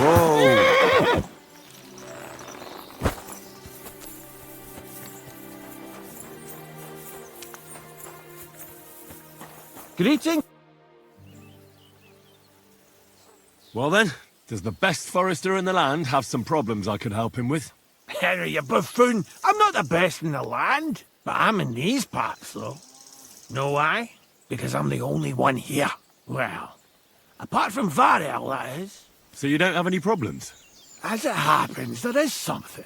Whoa! Greeting. Well then, does the best forester in the land have some problems I could help him with? Henry, you buffoon. I'm not the best in the land, but I'm in these parts, though. Know why? Because I'm the only one here. Well, apart from Varel, that is. So you don't have any problems? As it happens, there is something.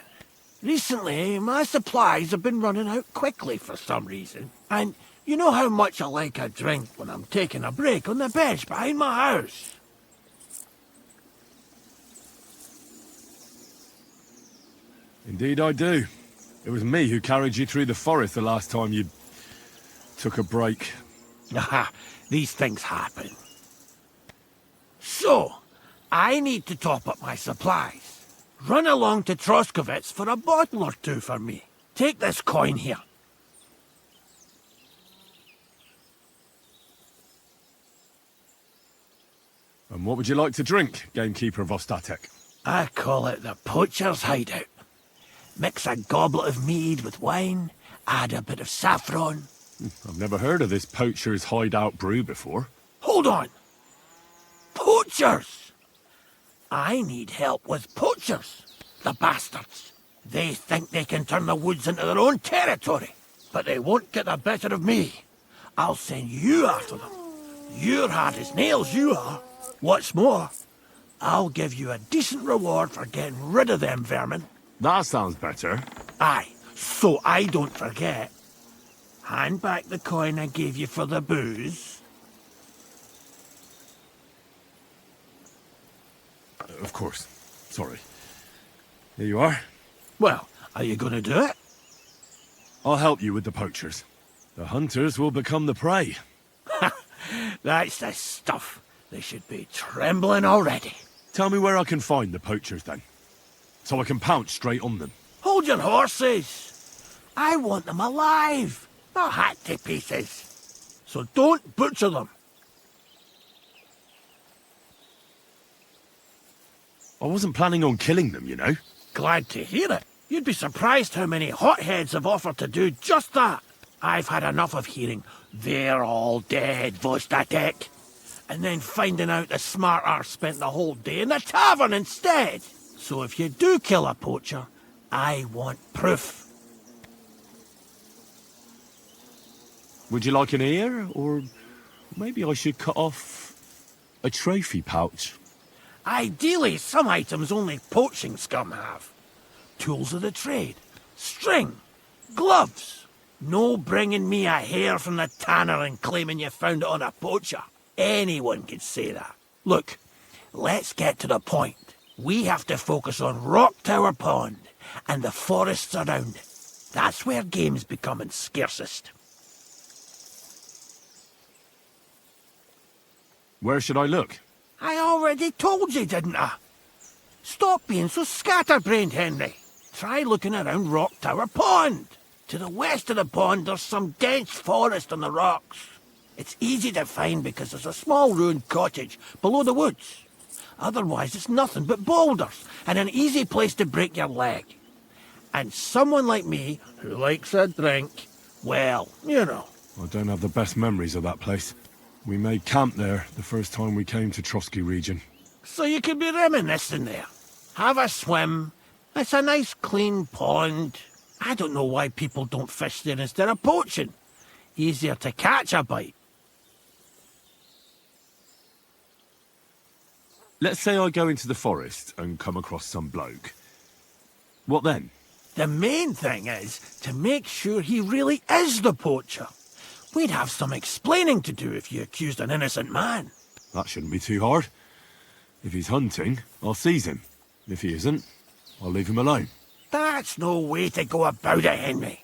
Recently, my supplies have been running out quickly for some reason. And you know how much I like a drink when I'm taking a break on the bench behind my house. Indeed I do. It was me who carried you through the forest the last time you took a break. Aha, these things happen. So, I need to top up my supplies. Run along to Troskovitz for a bottle or two for me. Take this coin here. And what would you like to drink, gamekeeper of Ostatek? I call it the poacher's hideout. Mix a goblet of mead with wine, add a bit of saffron. I've never heard of this poacher's hideout brew before. Hold on! Poachers! I need help with poachers. The bastards. They think they can turn the woods into their own territory, but they won't get the better of me. I'll send you after them. You're hard as nails, you are. What's more, I'll give you a decent reward for getting rid of them vermin. That sounds better. Aye, so I don't forget. Hand back the coin I gave you for the booze. Of course. Sorry. Here you are. Well, are you going to do it? I'll help you with the poachers. The hunters will become the prey. That's the stuff. They should be trembling already. Tell me where I can find the poachers then, so I can pounce straight on them. Hold your horses. I want them alive, not hacked to pieces. So don't butcher them. I wasn't planning on killing them, you know. Glad to hear it. You'd be surprised how many hotheads have offered to do just that. I've had enough of hearing, "They're all dead, Vostatek," and then finding out the smart arse spent the whole day in the tavern instead. So if you do kill a poacher, I want proof. Would you like an ear, or maybe I should cut off a trophy pouch? Ideally, some items only poaching scum have. Tools of the trade, string, gloves. No bringing me a hair from the tanner and claiming you found it on a poacher. Anyone could say that. Look, let's get to the point. We have to focus on Rock Tower Pond and the forests around it. That's where game's becoming scarcest. Where should I look? I already told you, didn't I? Stop being so scatterbrained, Henry. Try looking around Rock Tower Pond. To the west of the pond, there's some dense forest on the rocks. It's easy to find because there's a small ruined cottage below the woods. Otherwise, it's nothing but boulders and an easy place to break your leg. And someone like me, who likes a drink, well, you know. I don't have the best memories of that place. We made camp there the first time we came to Trotsky region. So you could be reminiscing there. Have a swim. It's a nice clean pond. I don't know why people don't fish there instead of poaching. Easier to catch a bite. Let's say I go into the forest and come across some bloke. What then? The main thing is to make sure he really is the poacher. We'd have some explaining to do if you accused an innocent man. That shouldn't be too hard. If he's hunting, I'll seize him. If he isn't, I'll leave him alone. That's no way to go about it, Henry.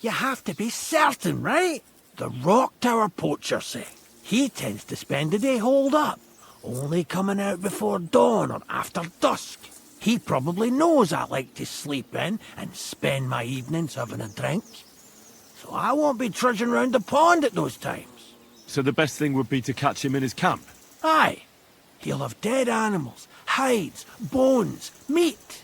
You have to be certain, right? The Rock Tower poacher, say. He tends to spend the day holed up, only coming out before dawn or after dusk. He probably knows I like to sleep in and spend my evenings having a drink. So I won't be trudging round the pond at those times. So the best thing would be to catch him in his camp? Aye. He'll have dead animals, hides, bones, meat.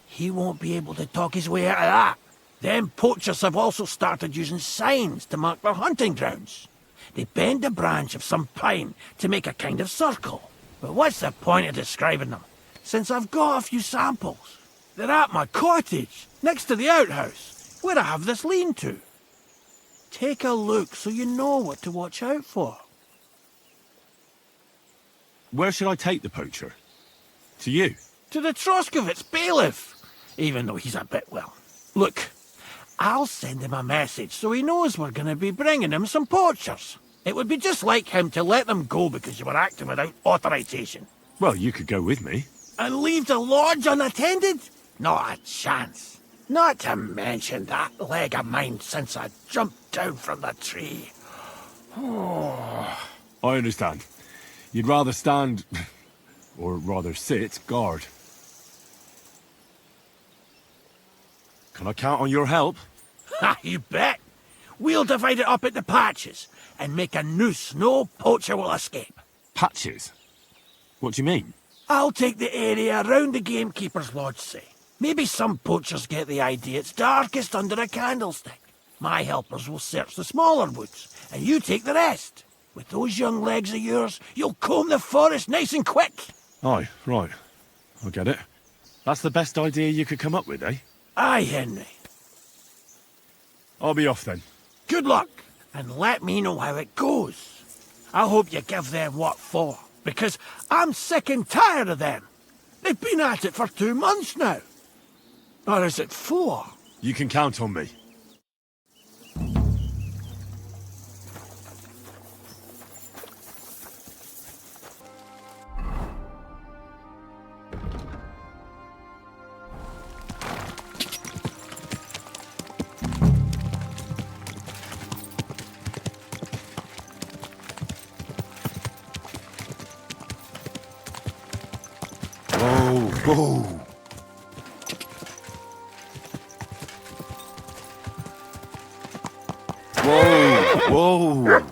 He won't be able to talk his way out of that. Them poachers have also started using signs to mark their hunting grounds. They bend a branch of some pine to make a kind of circle. But what's the point of describing them, since I've got a few samples? They're at my cottage, next to the outhouse, where I have this lean-to. Take a look so you know what to watch out for. Where should I take the poacher? To you? To the Troskovitz bailiff, even though he's a bit, well... Look, I'll send him a message so he knows we're going to be bringing him some poachers. It would be just like him to let them go because you were acting without authorization. Well, you could go with me. And leave the lodge unattended? Not a chance. Not to mention that leg of mine since I jumped down from the tree. I understand. You'd rather stand, or rather sit, guard. Can I count on your help? Ha, you bet. We'll divide it up into patches and make a noose no poacher will escape. Patches? What do you mean? I'll take the area around the gamekeeper's lodge, say. Maybe some poachers get the idea it's darkest under a candlestick. My helpers will search the smaller woods, and you take the rest. With those young legs of yours, you'll comb the forest nice and quick. Aye, right. I get it. That's the best idea you could come up with, eh? Aye, Henry. I'll be off then. Good luck, and let me know how it goes. I hope you give them what for, because I'm sick and tired of them. They've been at it for 2 months now. Or is it 4? You can count on me. Whoa! Whoa!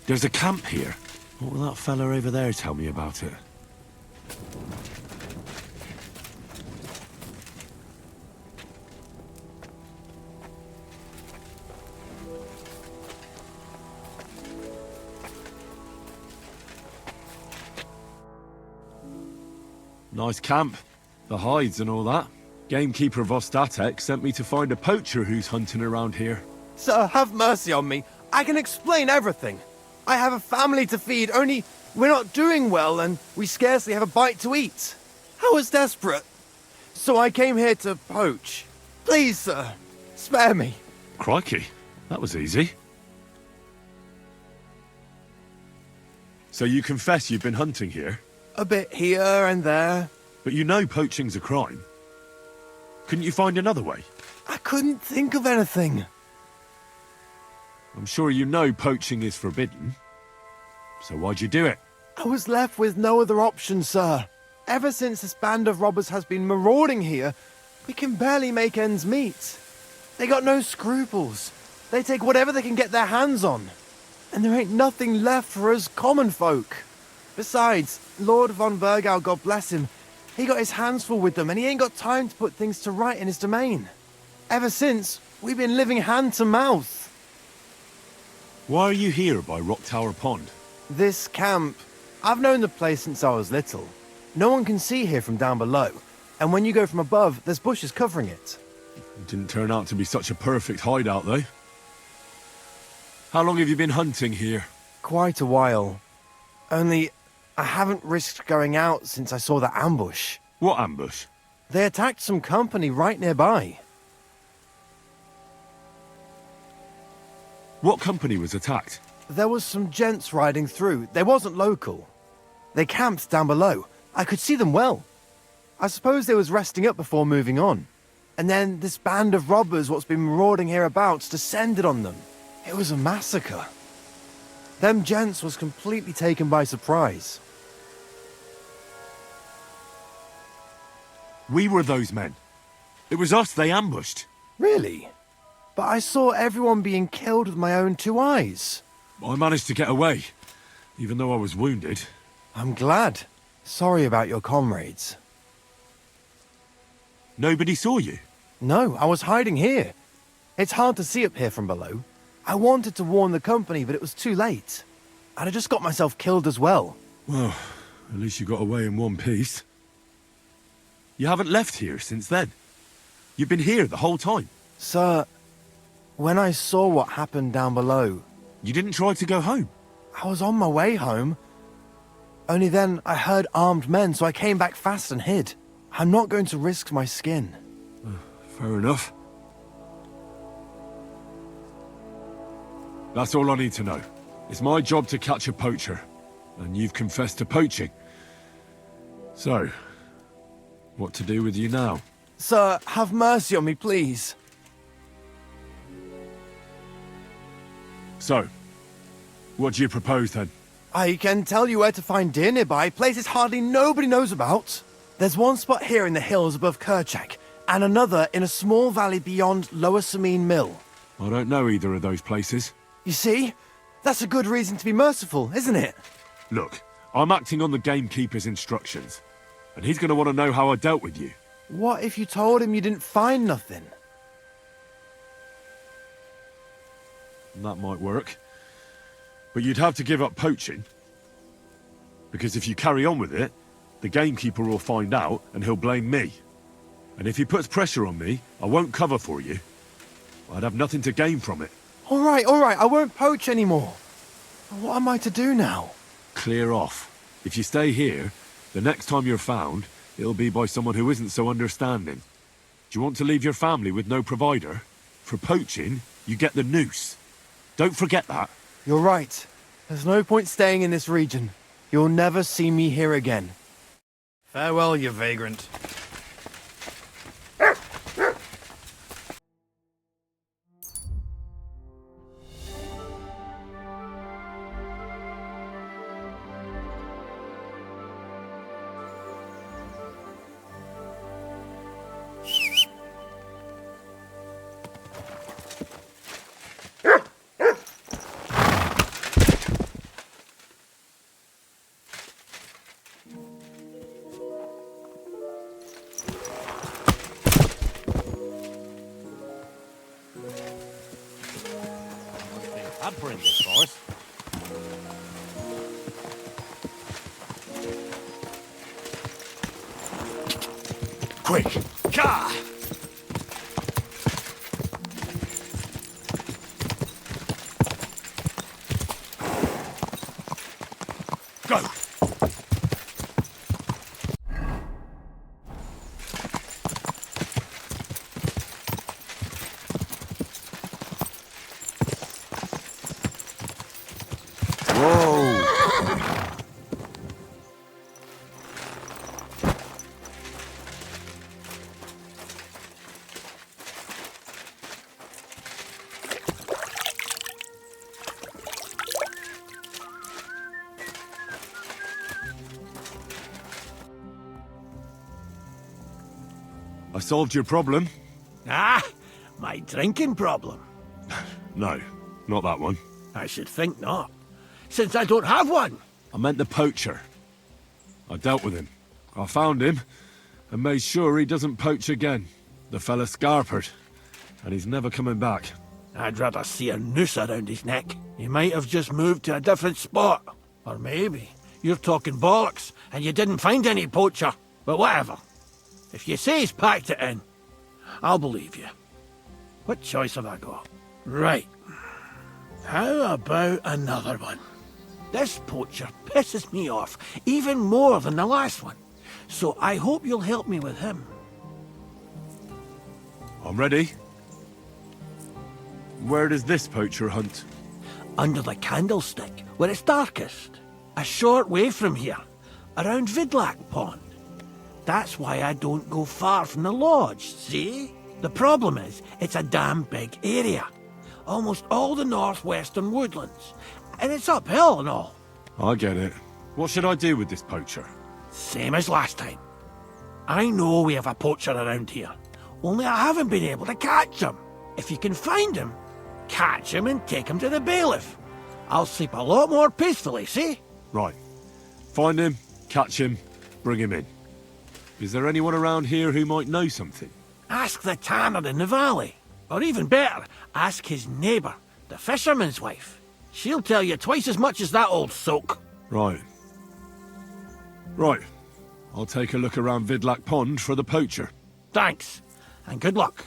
There's a camp here. What will that fella over there tell me about it? Nice camp. The hides and all that. Gamekeeper Vostatek sent me to find a poacher who's hunting around here. Sir, have mercy on me. I can explain everything. I have a family to feed, only we're not doing well and we scarcely have a bite to eat. I was desperate. So I came here to poach. Please, sir, spare me. Crikey, that was easy. So you confess you've been hunting here? A bit here and there. But you know poaching's a crime. Couldn't you find another way? I couldn't think of anything. I'm sure you know poaching is forbidden. So why'd you do it? I was left with no other option, sir. Ever since this band of robbers has been marauding here, we can barely make ends meet. They got no scruples. They take whatever they can get their hands on. And there ain't nothing left for us common folk. Besides, Lord von Burgau, God bless him, he got his hands full with them and he ain't got time to put things to right in his domain. Ever since, we've been living hand to mouth. Why are you here by Rock Tower Pond? This camp, I've known the place since I was little. No one can see here from down below, and when you go from above, there's bushes covering it. It didn't turn out to be such a perfect hideout, though. How long have you been hunting here? Quite a while. Only, I haven't risked going out since I saw that ambush. What ambush? They attacked some company right nearby. What company was attacked? There was some gents riding through. They wasn't local. They camped down below. I could see them well. I suppose they was resting up before moving on. And then this band of robbers what's been marauding hereabouts descended on them. It was a massacre. Them gents was completely taken by surprise. We were those men. It was us they ambushed. Really? But I saw everyone being killed with my own two eyes. I managed to get away, even though I was wounded. I'm glad. Sorry about your comrades. Nobody saw you? No, I was hiding here. It's hard to see up here from below. I wanted to warn the company, but it was too late. I'd have just got myself killed as well. Well, at least you got away in one piece. You haven't left here since then. You've been here the whole time. Sir, when I saw what happened down below... You didn't try to go home? I was on my way home. Only then I heard armed men, so I came back fast and hid. I'm not going to risk my skin. Fair enough. That's all I need to know. It's my job to catch a poacher, and you've confessed to poaching. So, what to do with you now? Sir, have mercy on me, please. So, what do you propose then? I can tell you where to find deer nearby, places hardly nobody knows about. There's one spot here in the hills above Kerchak, and another in a small valley beyond Lower Sameen Mill. I don't know either of those places. You see? That's a good reason to be merciful, isn't it? Look, I'm acting on the gamekeeper's instructions, and he's going to want to know how I dealt with you. What if you told him you didn't find nothing? That might work. But you'd have to give up poaching. Because if you carry on with it, the gamekeeper will find out and he'll blame me. And if he puts pressure on me, I won't cover for you. I'd have nothing to gain from it. All right, I won't poach anymore. What am I to do now? Clear off. If you stay here, the next time you're found, it'll be by someone who isn't so understanding. Do you want to leave your family with no provider? For poaching, you get the noose. Don't forget that. You're right. There's no point staying in this region. You'll never see me here again. Farewell, you vagrant. Hampering this horse. Quick! Ka! Go! I solved your problem. Ah, my drinking problem. No, not that one. I should think not, since I don't have one. I meant the poacher. I dealt with him. I found him and made sure he doesn't poach again. The fella scarpered, and he's never coming back. I'd rather see a noose around his neck. He might have just moved to a different spot. Or maybe you're talking bollocks and you didn't find any poacher. But whatever. If you say he's packed it in, I'll believe you. What choice have I got? Right. How about another one? This poacher pisses me off even more than the last one. So I hope you'll help me with him. I'm ready. Where does this poacher hunt? Under the candlestick, where it's darkest. A short way from here, around Vidlak Pond. That's why I don't go far from the lodge, see? The problem is, it's a damn big area. almost all the northwestern woodlands. And it's uphill and all. I get it. What should I do with this poacher? Same as last time. I know we have a poacher around here, only I haven't been able to catch him. If you can find him, catch him and take him to the bailiff. I'll sleep a lot more peacefully, see? Right. Find him, catch him, bring him in. Is there anyone around here who might know something? Ask the tanner in the valley. Or even better, ask his neighbour, the fisherman's wife. She'll tell you twice as much as that old soak. Right. Right. I'll take a look around Vidlac Pond for the poacher. Thanks, and good luck.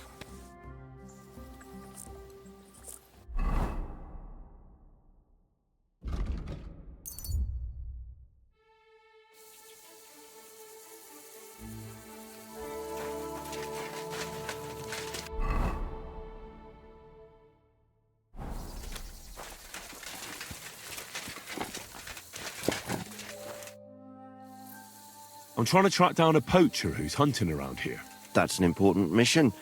I'm trying to track down a poacher who's hunting around here. That's an important mission.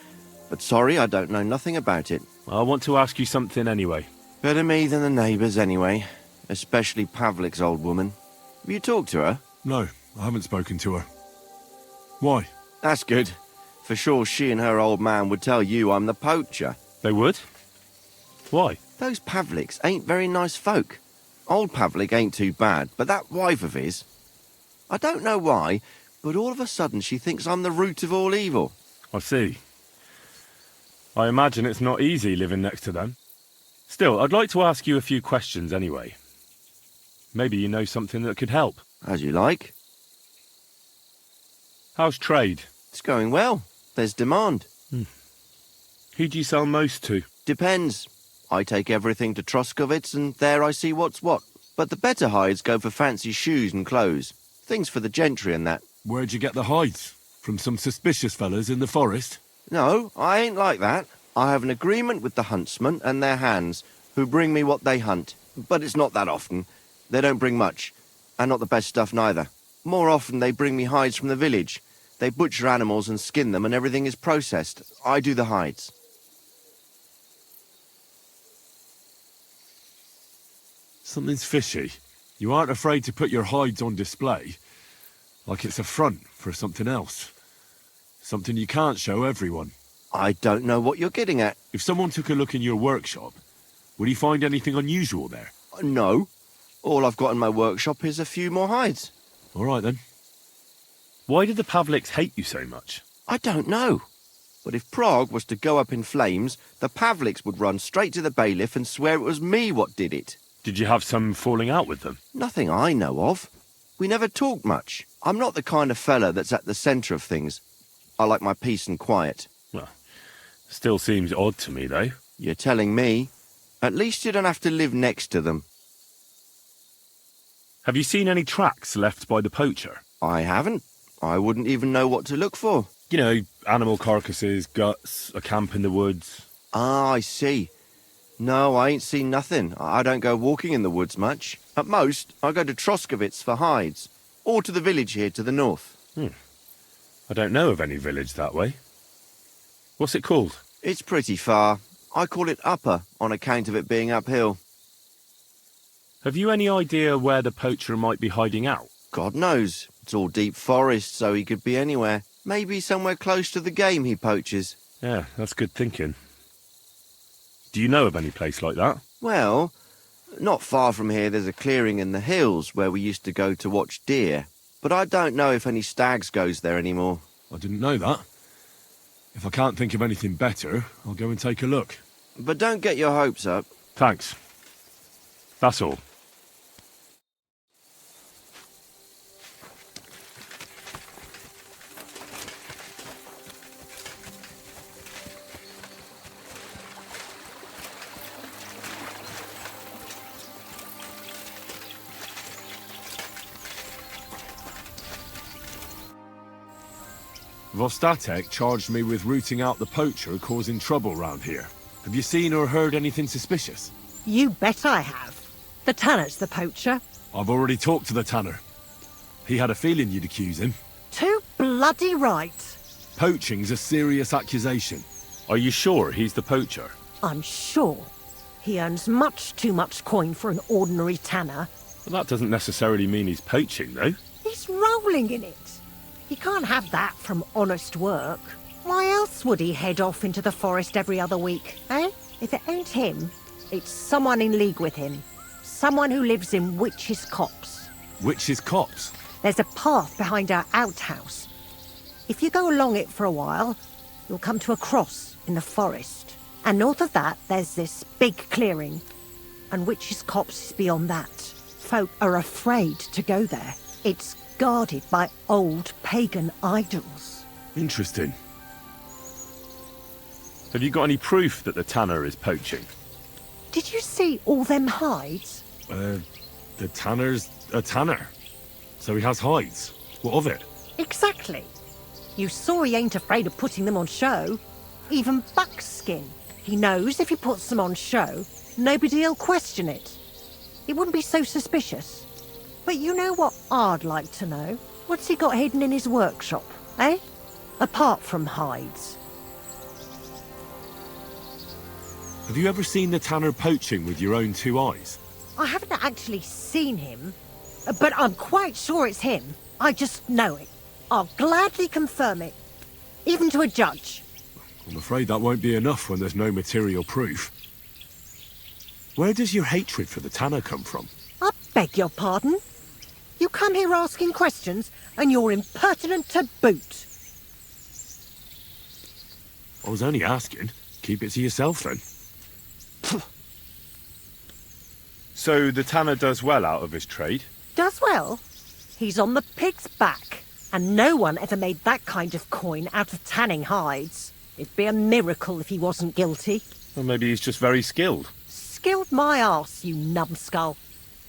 But sorry, I don't know nothing about it. I want to ask you something anyway. Better me than the neighbours anyway. Especially Pavlik's old woman. Have you talked to her? No, I haven't spoken to her. Why? That's good. For sure she and her old man would tell you I'm the poacher. They would? Why? Those Pavliks ain't very nice folk. Old Pavlik ain't too bad, but that wife of his... I don't know why, but all of a sudden she thinks I'm the root of all evil. I see. I imagine it's not easy living next to them. Still, I'd like to ask you a few questions anyway. Maybe you know something that could help. As you like. How's trade? It's going well. There's demand. Who do you sell most to? Depends. I take everything to Troskovitz and there I see what's what. But the better hides go for fancy shoes and clothes. Things for the gentry and that. Where'd you get the hides? From some suspicious fellas in the forest? No, I ain't like that. I have an agreement with the huntsmen and their hands, who bring me what they hunt. But it's not that often. They don't bring much. And not the best stuff neither. More often they bring me hides from the village. They butcher animals and skin them and everything is processed. I do the hides. Something's fishy. You aren't afraid to put your hides on display, like it's a front for something else. Something you can't show everyone. I don't know what you're getting at. If someone took a look in your workshop, would he find anything unusual there? No. All I've got in my workshop is a few more hides. All right then. Why did the Pavliks hate you so much? I don't know. But if Prague was to go up in flames, the Pavliks would run straight to the bailiff and swear it was me what did it. Did you have some falling out with them? Nothing I know of. We never talked much. I'm not the kind of fella that's at the centre of things. I like my peace and quiet. Well, still seems odd to me, though. You're telling me. At least you don't have to live next to them. Have you seen any tracks left by the poacher? I haven't. I wouldn't even know what to look for. You know, animal carcasses, guts, a camp in the woods. Ah, I see. No, I ain't seen nothing. I don't go walking in the woods much. At most, I go to Troskovitz for hides. Or to the village here to the north. I don't know of any village that way. What's it called? It's pretty far. I call it Upper on account of it being uphill. Have you any idea where the poacher might be hiding out? God knows. It's all deep forest, so he could be anywhere. Maybe somewhere close to the game he poaches. Yeah, that's good thinking. Do you know of any place like that? Well, not far from here there's a clearing in the hills where we used to go to watch deer. But I don't know if any stags goes there anymore. I didn't know that. If I can't think of anything better, I'll go and take a look. But don't get your hopes up. Thanks. That's all. Vostatek charged me with rooting out the poacher causing trouble round here. Have you seen or heard anything suspicious? You bet I have. The tanner's the poacher. I've already talked to the tanner. He had a feeling you'd accuse him. Too bloody right. Poaching's a serious accusation. Are you sure he's the poacher? I'm sure. He earns much too much coin for an ordinary tanner. But that doesn't necessarily mean he's poaching, though. He's rolling in it. He can't have that from honest work. Why else would he head off into the forest every other week, eh? If it ain't him, it's someone in league with him. Someone who lives in Witch's Copse. Witch's Copse? There's a path behind our outhouse. If you go along it for a while, you'll come to a cross in the forest. And north of that, there's this big clearing. And Witch's Copse is beyond that. Folk are afraid to go there. It's guarded by old pagan idols. Interesting. Have you got any proof that the tanner is poaching? Did you see all them hides? The tanner's a tanner. So he has hides. What of it? Exactly. You saw he ain't afraid of putting them on show. Even buckskin. He knows if he puts them on show, nobody'll question it. He wouldn't be so suspicious. But you know what I'd like to know? What's he got hidden in his workshop, eh? Apart from hides. Have you ever seen the tanner poaching with your own two eyes? I haven't actually seen him, but I'm quite sure it's him. I just know it. I'll gladly confirm it, even to a judge. I'm afraid that won't be enough when there's no material proof. Where does your hatred for the tanner come from? I beg your pardon? You come here asking questions, and you're impertinent to boot. I was only asking. Keep it to yourself, then. So the tanner does well out of his trade? Does well. He's on the pig's back, and no one ever made that kind of coin out of tanning hides. It'd be a miracle if he wasn't guilty. Or maybe he's just very skilled. Skilled my arse, you numbskull.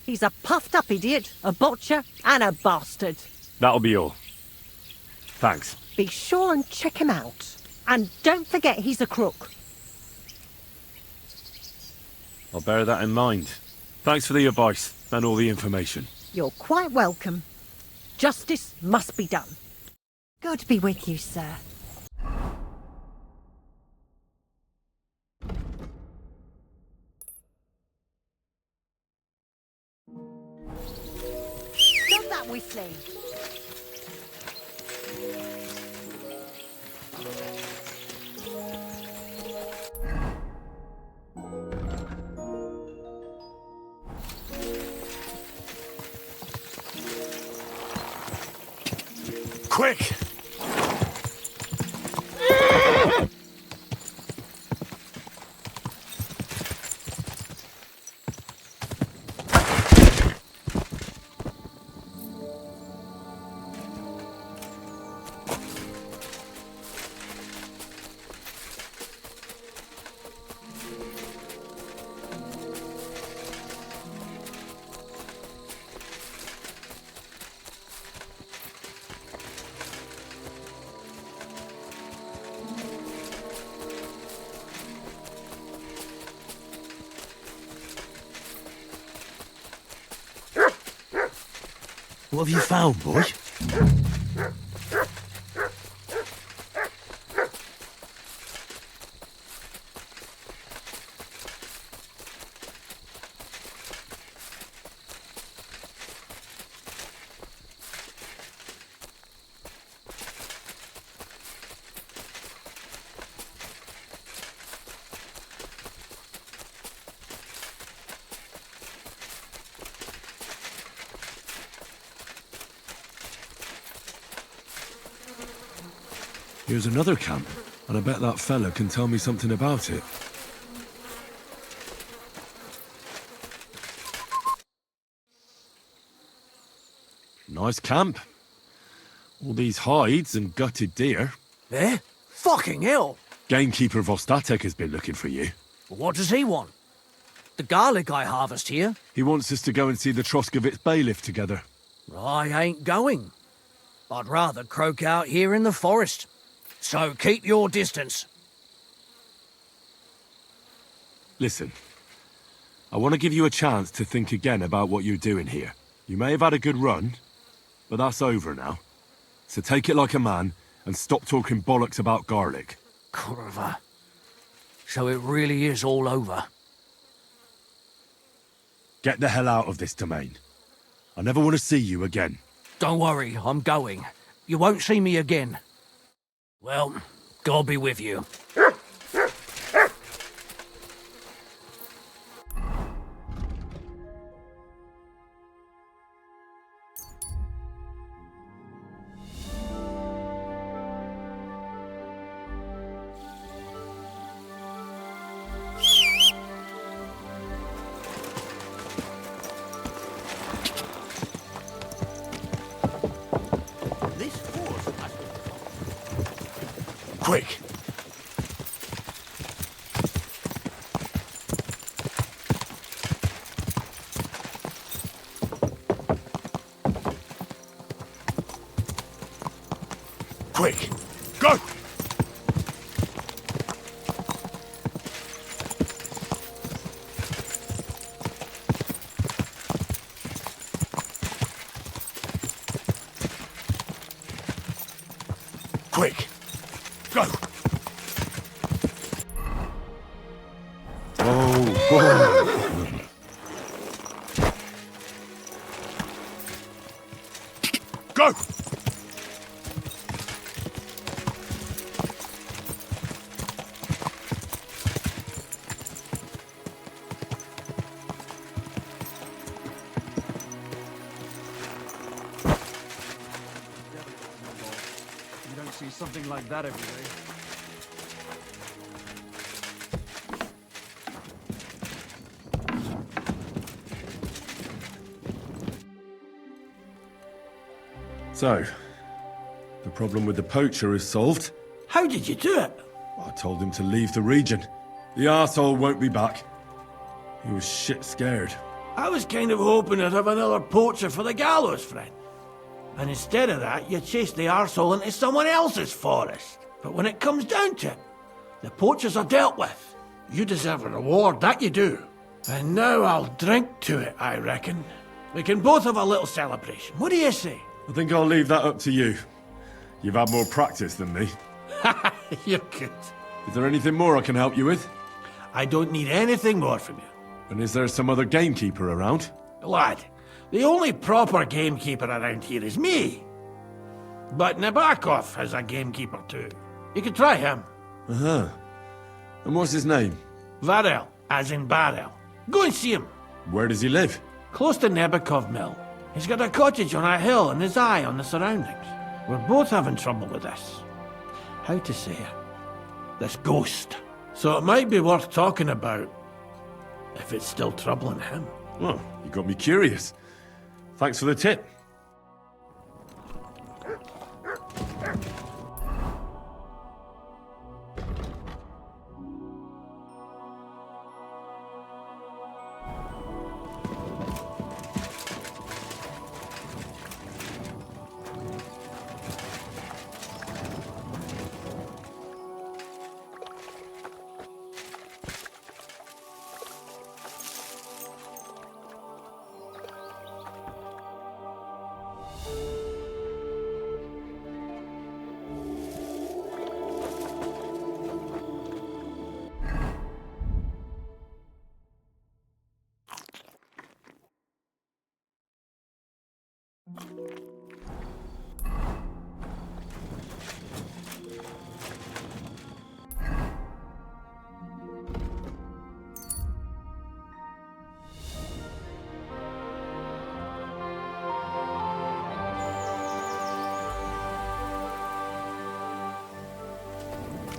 He's a puffed-up idiot, a botcher, and a bastard. That'll be all. Thanks. Be sure and check him out. And don't forget he's a crook. I'll bear that in mind. Thanks for the advice and all the information. You're quite welcome. Justice must be done. God be with you, sir. Stop that whistling. Quick! What have you found, boy? Here's another camp, and I bet that fella can tell me something about it. Nice camp. All these hides and gutted deer. Eh? Fucking hell! Gamekeeper Vostatek has been looking for you. What does he want? The garlic I harvest here? He wants us to go and see the Troskovitz bailiff together. I ain't going. I'd rather croak out here in the forest. So keep your distance. Listen, I want to give you a chance to think again about what you're doing here. You may have had a good run, but that's over now. So take it like a man and stop talking bollocks about garlic. Kurva. So it really is all over. Get the hell out of this domain. I never want to see you again. Don't worry, I'm going. You won't see me again. Well, God be with you. This horse has been... Quick! Quick! Go! Quick! Go! Oh, go! You don't see something like that every day. So, the problem with the poacher is solved. How did you do it? I told him to leave the region. The arsehole won't be back. He was shit scared. I was kind of hoping I'd have another poacher for the gallows, friend. And instead of that, you chased the arsehole into someone else's forest. But when it comes down to it, the poachers are dealt with. You deserve a reward, that you do. And now I'll drink to it, I reckon. We can both have a little celebration. What do you say? I think I'll leave that up to you. You've had more practice than me. You're good. Is there anything more I can help you with? I don't need anything more from you. And is there some other gamekeeper around? Lad, the only proper gamekeeper around here is me. But Nabokov has a gamekeeper too. You could try him. Uh-huh. And what's his name? Varel, as in barrel. Go and see him. Where does he live? Close to Nebokov Mill. He's got a cottage on a hill and his eye on the surroundings. We're both having trouble with this. How to say it? This ghost. So it might be worth talking about if it's still troubling him. Well, you got me curious. Thanks for the tip.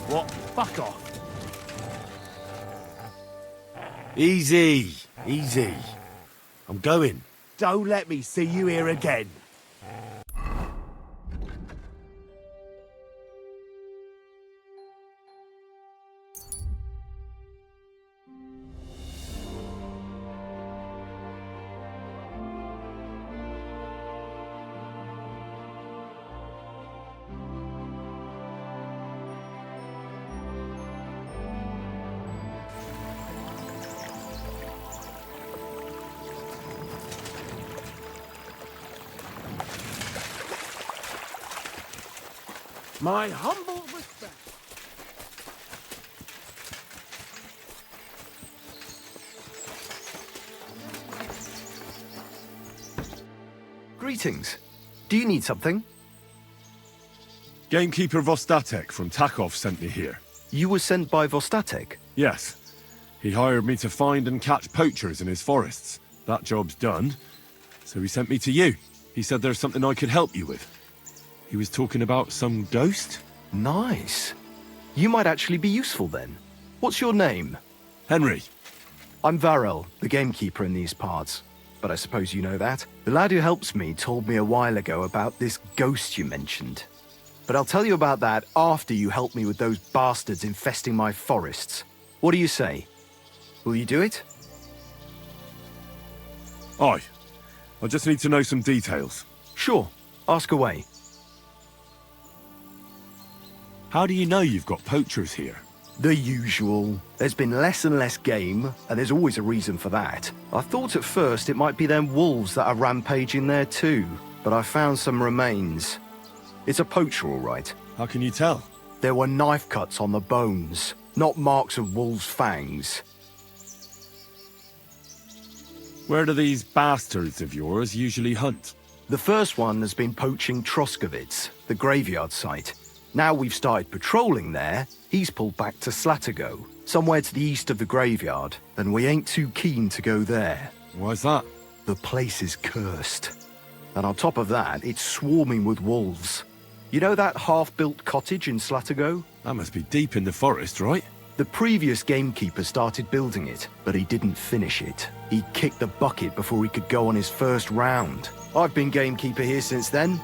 What? Fuck off. Easy, easy. I'm going. Don't let me see you here again. My humble respect. Greetings. Do you need something? Gamekeeper Vostatek from Takov sent me here. You were sent by Vostatek? Yes. He hired me to find and catch poachers in his forests. That job's done, so he sent me to you. He said there's something I could help you with. He was talking about some ghost? Nice. You might actually be useful then. What's your name? Henry. I'm Varel, the gamekeeper in these parts. But I suppose you know that. The lad who helps me told me a while ago about this ghost you mentioned. But I'll tell you about that after you help me with those bastards infesting my forests. What do you say? Will you do it? Aye. I just need to know some details. Sure. Ask away. How do you know you've got poachers here? The usual. There's been less and less game, and there's always a reason for that. I thought at first it might be them wolves that are rampaging there too, but I found some remains. It's a poacher, all right. How can you tell? There were knife cuts on the bones, not marks of wolves' fangs. Where do these bastards of yours usually hunt? The first one has been poaching Troskovitz, the graveyard site. Now we've started patrolling there, he's pulled back to Slatigo, somewhere to the east of the graveyard, and we ain't too keen to go there. Why's that? The place is cursed. And on top of that, it's swarming with wolves. You know that half-built cottage in Slatigo? That must be deep in the forest, right? The previous gamekeeper started building it, but he didn't finish it. He kicked the bucket before he could go on his first round. I've been gamekeeper here since then,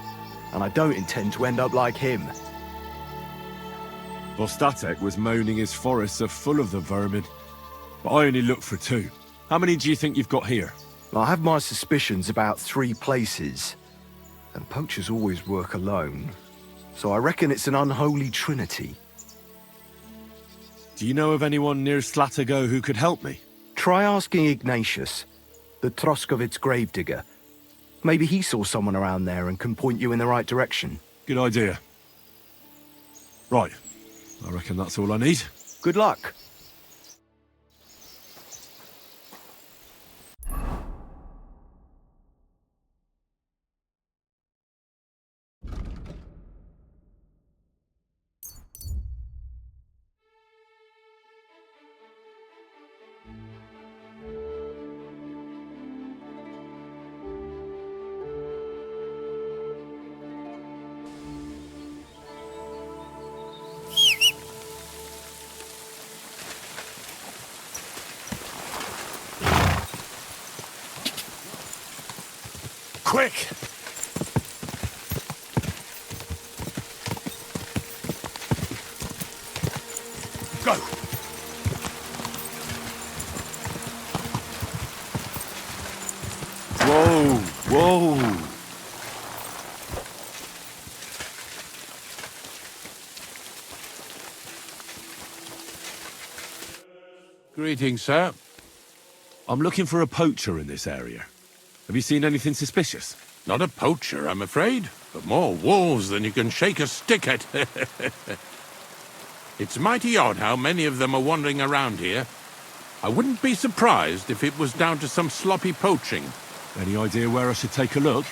and I don't intend to end up like him. Vostatek was moaning his forests are full of the vermin, but I only looked for 2. How many do you think you've got here? I have my suspicions about 3 places, and poachers always work alone, so I reckon it's an unholy trinity. Do you know of anyone near Slatigo who could help me? Try asking Ignatius, the Troskovitz gravedigger. Maybe he saw someone around there and can point you in the right direction. Good idea. Right. I reckon that's all I need. Good luck. Quick! Go! Whoa! Whoa! Greetings, sir. I'm looking for a poacher in this area. Have you seen anything suspicious? Not a poacher, I'm afraid, but more wolves than you can shake a stick at. It's mighty odd how many of them are wandering around here. I wouldn't be surprised if it was down to some sloppy poaching. Any idea where I should take a look?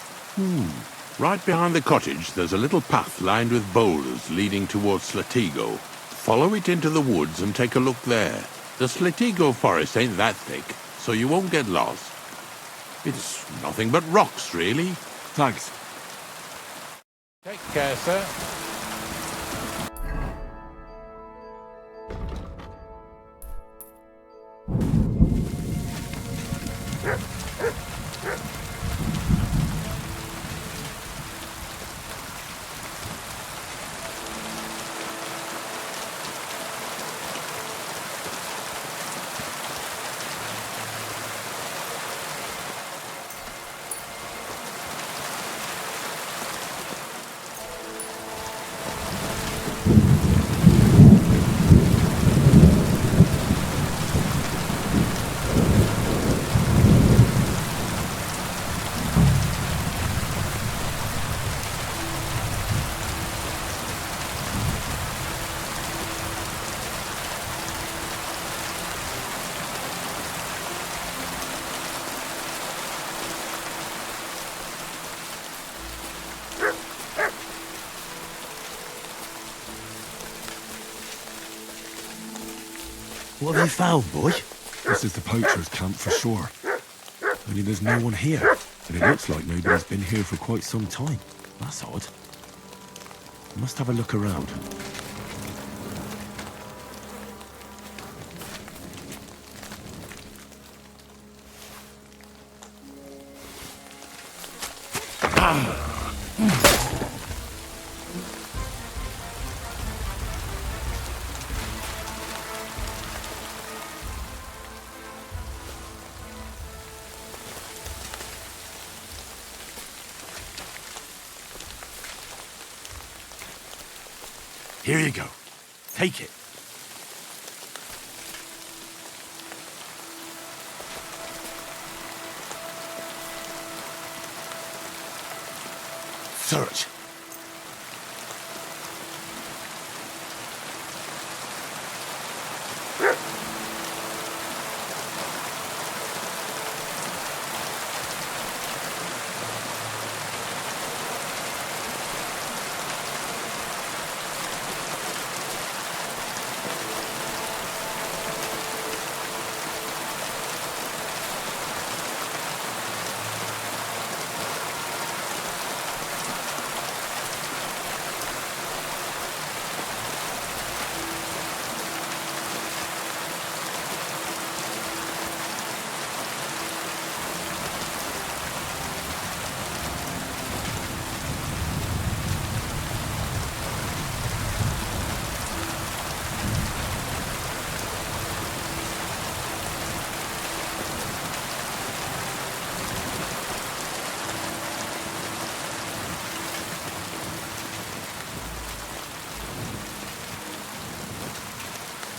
Right behind the cottage, there's a little path lined with boulders leading towards Slatigo. Follow it into the woods and take a look there. The Slatigo forest ain't that thick, so you won't get lost. It's nothing but rocks, really. Thanks. Take care, sir. What have you found, boy? This is the poacher's camp for sure. Only there's no one here. And it looks like nobody's been here for quite some time. That's odd. I must have a look around. Here you go. Take it. Search.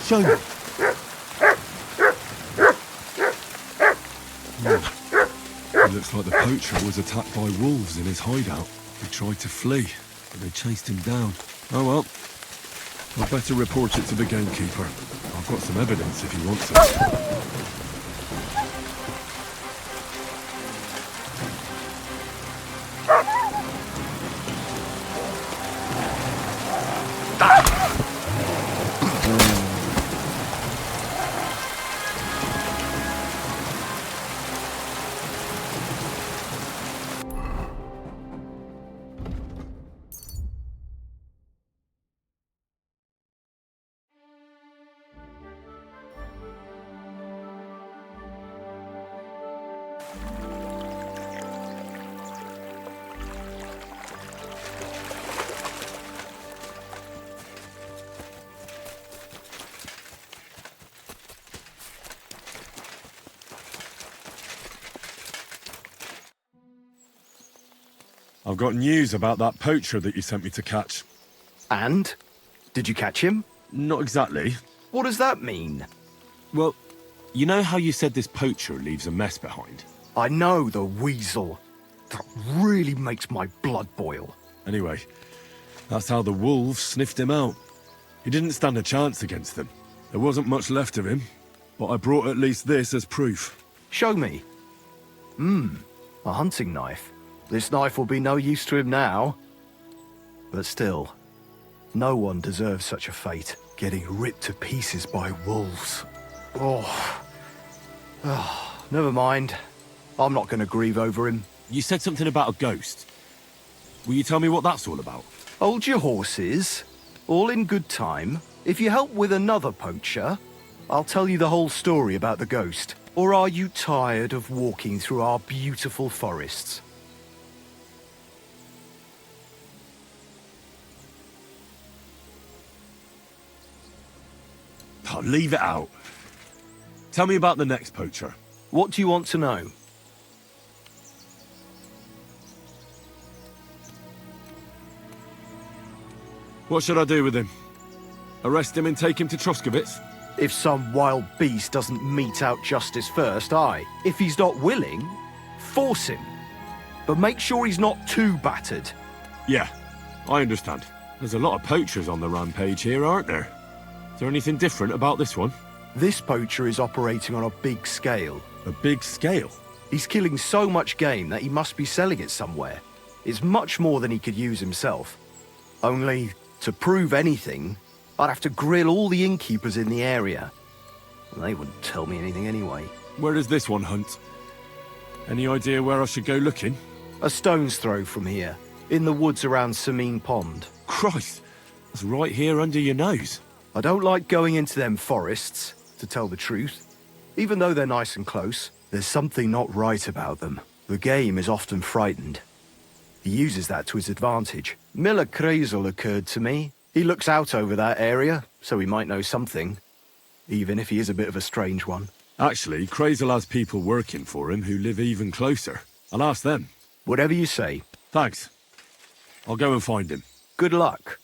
Show me. It looks like the poacher was attacked by wolves in his hideout. He tried to flee, but they chased him down. Oh well. I'd better report it to the gamekeeper. I've got some evidence if he wants it. I've got news about that poacher that you sent me to catch. And? Did you catch him? Not exactly. What does that mean? Well, you know how you said this poacher leaves a mess behind? I know, the weasel. That really makes my blood boil. Anyway, that's how the wolves sniffed him out. He didn't stand a chance against them. There wasn't much left of him, but I brought at least this as proof. Show me. A hunting knife. This knife will be no use to him now. But still, no one deserves such a fate. Getting ripped to pieces by wolves. Oh, never mind. I'm not going to grieve over him. You said something about a ghost. Will you tell me what that's all about? Hold your horses. All in good time. If you help with another poacher, I'll tell you the whole story about the ghost. Or are you tired of walking through our beautiful forests? Oh, leave it out. Tell me about the next poacher. What do you want to know? What should I do with him? Arrest him and take him to Troskovitz? If some wild beast doesn't mete out justice first, aye. If he's not willing, force him. But make sure he's not too battered. Yeah, I understand. There's a lot of poachers on the rampage here, aren't there? Is there anything different about this one? This poacher is operating on a big scale. A big scale? He's killing so much game that he must be selling it somewhere. It's much more than he could use himself. Only, to prove anything, I'd have to grill all the innkeepers in the area. They wouldn't tell me anything anyway. Where does this one hunt? Any idea where I should go looking? A stone's throw from here, in the woods around Sameen Pond. Christ, that's right here under your nose. I don't like going into them forests, to tell the truth. Even though they're nice and close, there's something not right about them. The game is often frightened. He uses that to his advantage. Miller Kreisel occurred to me. He looks out over that area, so he might know something. Even if he is a bit of a strange one. Actually, Crazel has people working for him who live even closer. I'll ask them. Whatever you say. Thanks. I'll go and find him. Good luck.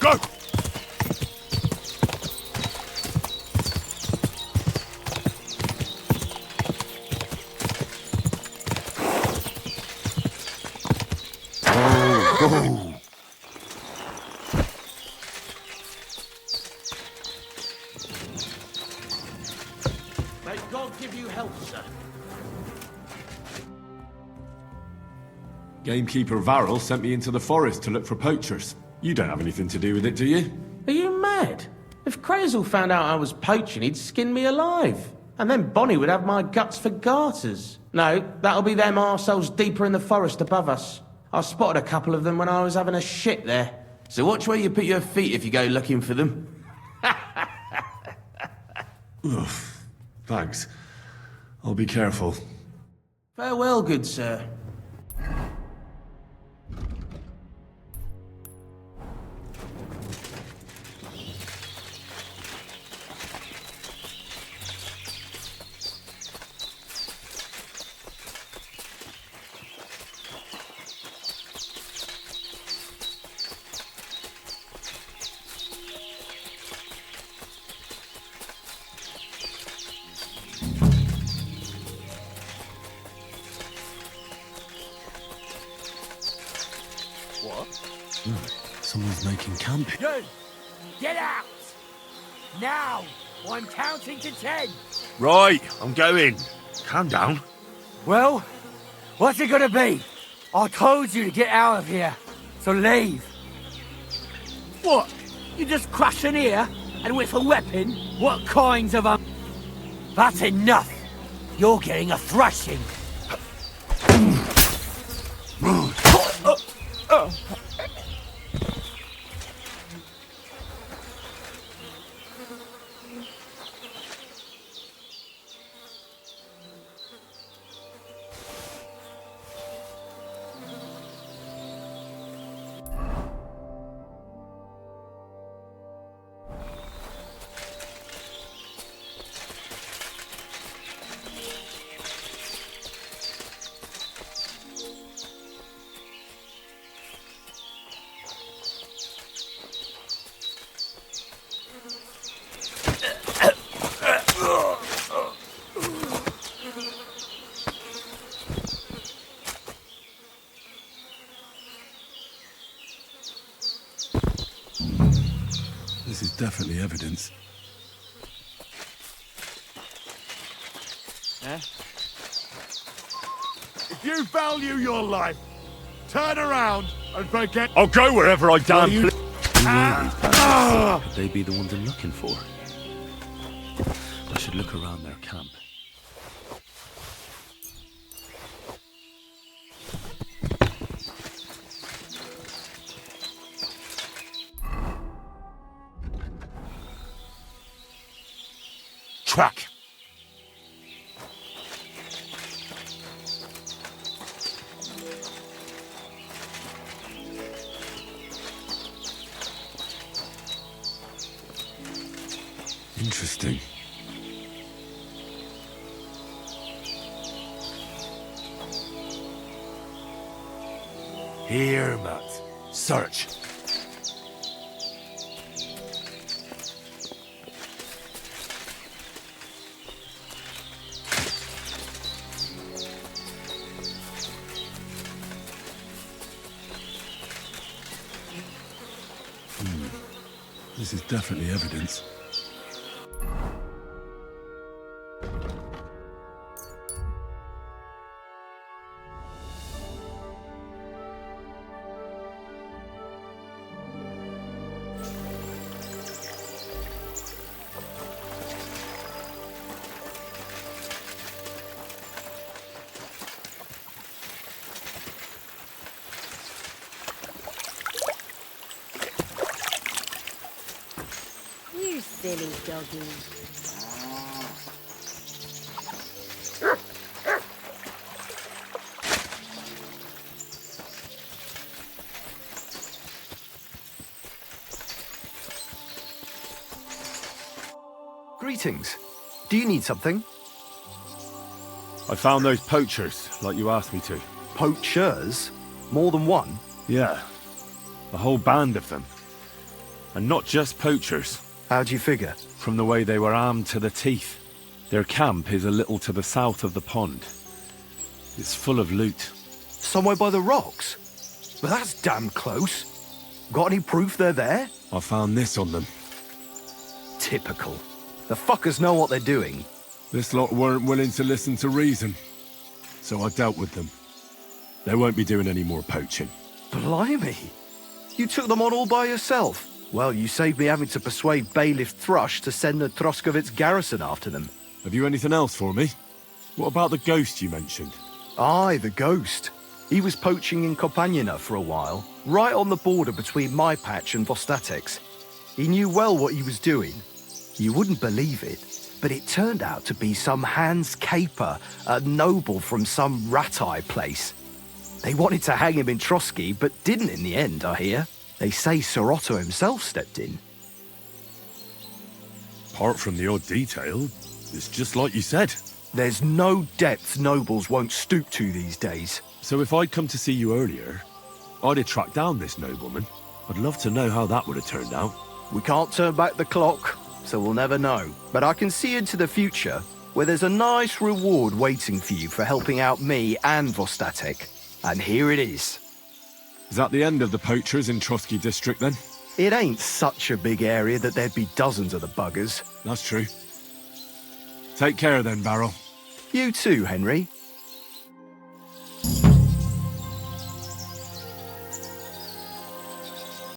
Go! Oh. May God give you health, sir. Gamekeeper Varrel sent me into the forest to look for poachers. You don't have anything to do with it, do you? Are you mad? If Crazel found out I was poaching, he'd skin me alive. And then Bonnie would have my guts for garters. No, that'll be them arseholes deeper in the forest above us. I spotted a couple of them when I was having a shit there. So watch where you put your feet if you go looking for them. Oof. Thanks. I'll be careful. Farewell, good sir. Someone's making camp. You! Get out! Now! I'm counting to 10! Right, I'm going. Calm down. Well, what's it gonna be? I told you to get out of here, so leave. What? You just crash in here and with a weapon? What kinds of That's enough! You're getting a thrashing! This is definitely evidence. If you value your life, turn around and forget. I'll go wherever I damn you- Could they be the ones I'm looking for? I should look around their camp. track. Interesting. Here, Matt. Search. This is definitely evidence. You silly doggy. Greetings. Do you need something? I found those poachers, like you asked me to. Poachers? More than one? Yeah. A whole band of them. And not just poachers. How do you figure? From the way they were armed to the teeth. Their camp is a little to the south of the pond. It's full of loot. Somewhere by the rocks? Well, that's damn close. Got any proof they're there? I found this on them. Typical. The fuckers know what they're doing. This lot weren't willing to listen to reason, so I dealt with them. They won't be doing any more poaching. Blimey. You took them on all by yourself. Well, you saved me having to persuade Bailiff Thrush to send the Troskovitz garrison after them. Have you anything else for me? What about the ghost you mentioned? Aye, the ghost. He was poaching in Kopaniana for a while, right on the border between my patch and Vostatek's. He knew well what he was doing. You wouldn't believe it, but it turned out to be some Hans Caper, a noble from some rat-eye place. They wanted to hang him in Trotsky, but didn't in the end, I hear. They say Sir Otto himself stepped in. Apart from the odd detail, it's just like you said. There's no depth nobles won't stoop to these days. So if I'd come to see you earlier, I'd have tracked down this nobleman. I'd love to know how that would have turned out. We can't turn back the clock, so we'll never know. But I can see into the future, where there's a nice reward waiting for you for helping out me and Vostatek. And here it is. Is that the end of the poachers in Trotsky district then? It ain't such a big area that there'd be dozens of the buggers. That's true. Take care then, Barrel. You too, Henry.